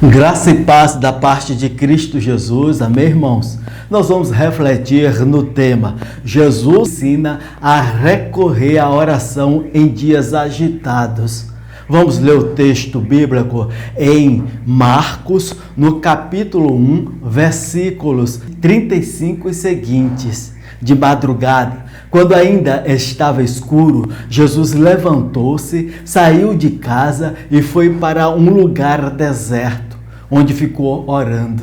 Graça e paz da parte de Cristo Jesus, amém, irmãos? Nós vamos refletir no tema: Jesus ensina a recorrer à oração em dias agitados. Vamos ler o texto bíblico em Marcos, no capítulo 1, versículos 35 e seguintes. De madrugada, quando ainda estava escuro, Jesus levantou-se, saiu de casa e foi para um lugar deserto, onde ficou orando.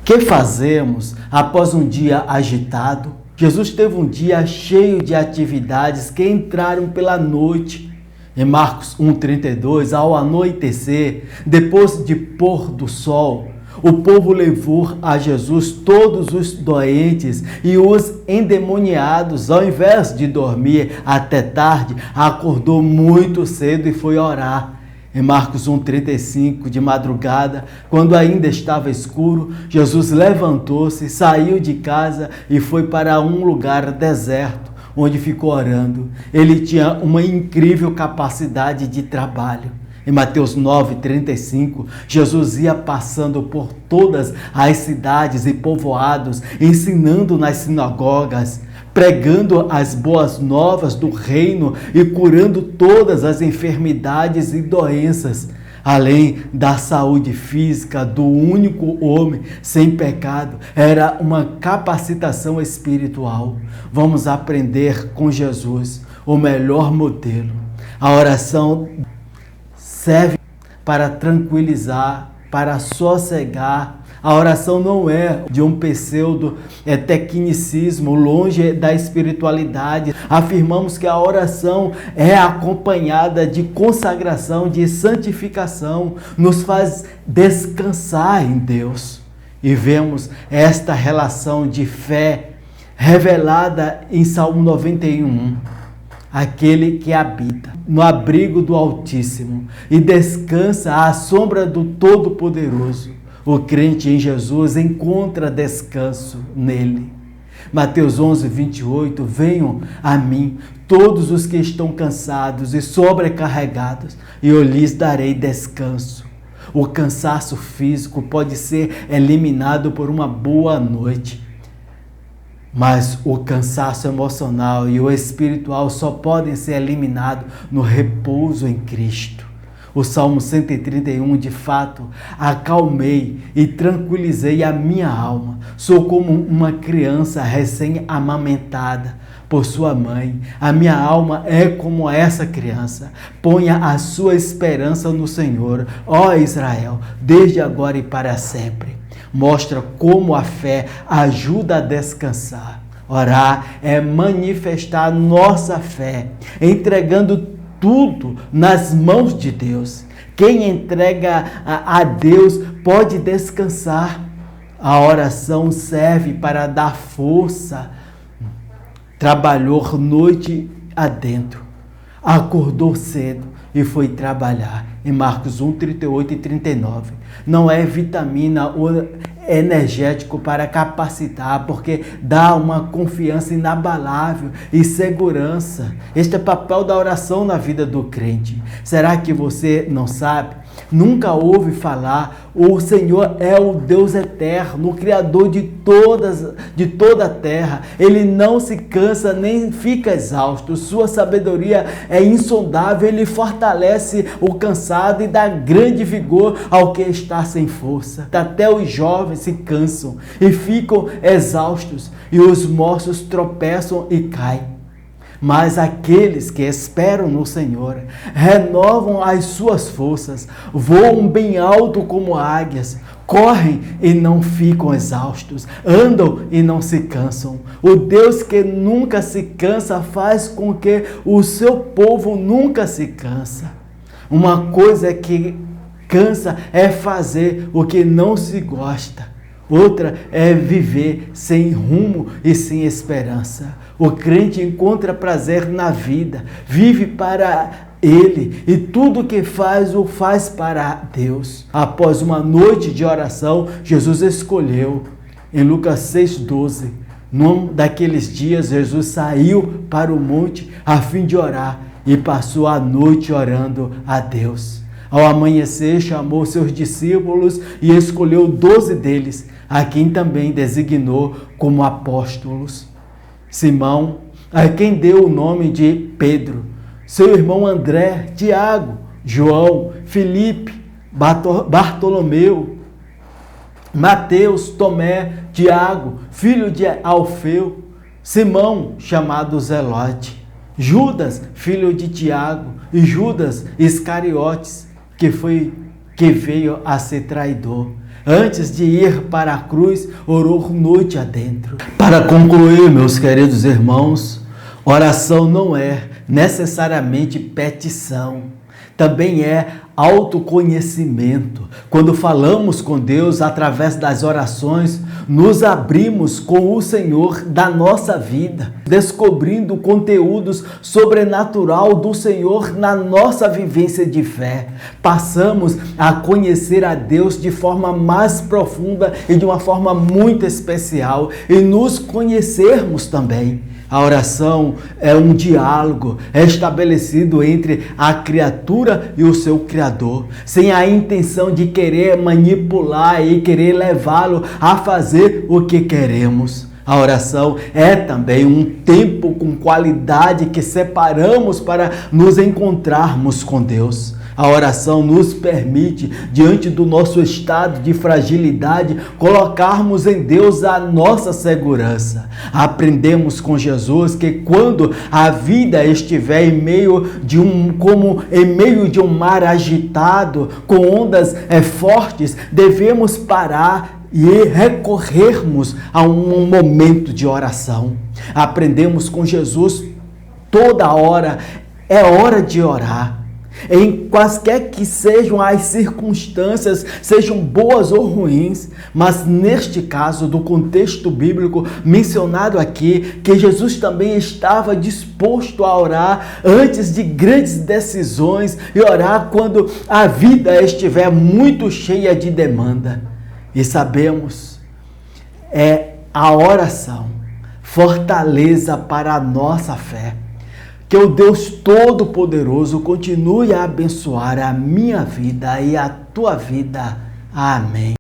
Que fazemos após um dia agitado? Jesus teve um dia cheio de atividades que entraram pela noite. Em Marcos 1,32, ao anoitecer, depois de pôr do sol, o povo levou a Jesus todos os doentes e os endemoniados. Ao invés de dormir até tarde, acordou muito cedo e foi orar. Em Marcos 1,35, de madrugada, quando ainda estava escuro, Jesus levantou-se, saiu de casa e foi para um lugar deserto, onde ficou orando. Ele tinha uma incrível capacidade de trabalho. Em Mateus 9,35, Jesus ia passando por todas as cidades e povoados, ensinando nas sinagogas, pregando as boas novas do reino e curando todas as enfermidades e doenças. Além da saúde física do único homem sem pecado, era uma capacitação espiritual. Vamos aprender com Jesus o melhor modelo. A oração serve para tranquilizar, para sossegar. A oração não é de um pseudo-tecnicismo, longe da espiritualidade. Afirmamos que a oração é acompanhada de consagração, de santificação, nos faz descansar em Deus. E vemos esta relação de fé revelada em Salmo 91. Aquele que habita no abrigo do Altíssimo e descansa à sombra do Todo-Poderoso. O crente em Jesus encontra descanso nele. Mateus 11:28, venham a mim todos os que estão cansados e sobrecarregados, e eu lhes darei descanso. O cansaço físico pode ser eliminado por uma boa noite. Mas o cansaço emocional e o espiritual só podem ser eliminados no repouso em Cristo. O Salmo 131, de fato, acalmei e tranquilizei a minha alma. Sou como uma criança recém-amamentada por sua mãe. A minha alma é como essa criança. Ponha a sua esperança no Senhor, ó Israel, desde agora e para sempre. Mostra como a fé ajuda a descansar. Orar é manifestar nossa fé, entregando tudo nas mãos de Deus. Quem entrega a Deus pode descansar. A oração serve para dar força. Trabalhou noite adentro, acordou cedo e foi trabalhar. Em Marcos 1, 38 e 39. Não é vitamina ou energético para capacitar, porque dá uma confiança inabalável e segurança. Este é o papel da oração na vida do crente. Será que você não sabe? Nunca ouve falar? O Senhor é o Deus eterno, o Criador de toda a terra. Ele não se cansa nem fica exausto. Sua sabedoria é insondável. Ele fortalece o cansado e dá grande vigor ao que está sem força. Até os jovens se cansam e ficam exaustos, e os moços tropeçam e caem. Mas aqueles que esperam no Senhor renovam as suas forças, voam bem alto como águias, correm e não ficam exaustos, andam e não se cansam. O Deus que nunca se cansa faz com que o seu povo nunca se cansa. Uma coisa que cansa é fazer o que não se gosta. Outra é viver sem rumo e sem esperança. O crente encontra prazer na vida, vive para Ele e tudo que faz o faz para Deus. Após uma noite de oração, Jesus escolheu, em Lucas 6,12, num daqueles dias, Jesus saiu para o monte a fim de orar e passou a noite orando a Deus. Ao amanhecer, chamou seus discípulos e escolheu 12 deles, a quem também designou como apóstolos. Simão, a quem deu o nome de Pedro, seu irmão André, Tiago, João, Filipe, Bartolomeu, Mateus, Tomé, Tiago, filho de Alfeu, Simão, chamado Zelote, Judas, filho de Tiago, e Judas Iscariotes, que veio a ser traidor. Antes de ir para a cruz, orou noite adentro. Para concluir, meus queridos irmãos, oração não é necessariamente petição. Também é autoconhecimento. Quando falamos com Deus através das orações, nos abrimos com o Senhor da nossa vida, descobrindo conteúdos sobrenatural do Senhor na nossa vivência de fé. Passamos a conhecer a Deus de forma mais profunda e de uma forma muito especial, e nos conhecermos também. A oração é um diálogo estabelecido entre a criatura e o seu Criador, sem a intenção de querer manipular e querer levá-lo a fazer o que queremos. A oração é também um tempo com qualidade que separamos para nos encontrarmos com Deus. A oração nos permite, diante do nosso estado de fragilidade, colocarmos em Deus a nossa segurança. Aprendemos com Jesus que quando a vida estiver em meio de um mar agitado, com ondas fortes, devemos parar e recorrermos a um momento de oração. Aprendemos com Jesus, toda hora é hora de orar. Em quaisquer que sejam as circunstâncias, sejam boas ou ruins, mas neste caso do contexto bíblico mencionado aqui, que Jesus também estava disposto a orar antes de grandes decisões e orar quando a vida estiver muito cheia de demanda. E sabemos, a oração fortaleza para a nossa fé. Que o Deus Todo-Poderoso continue a abençoar a minha vida e a tua vida. Amém.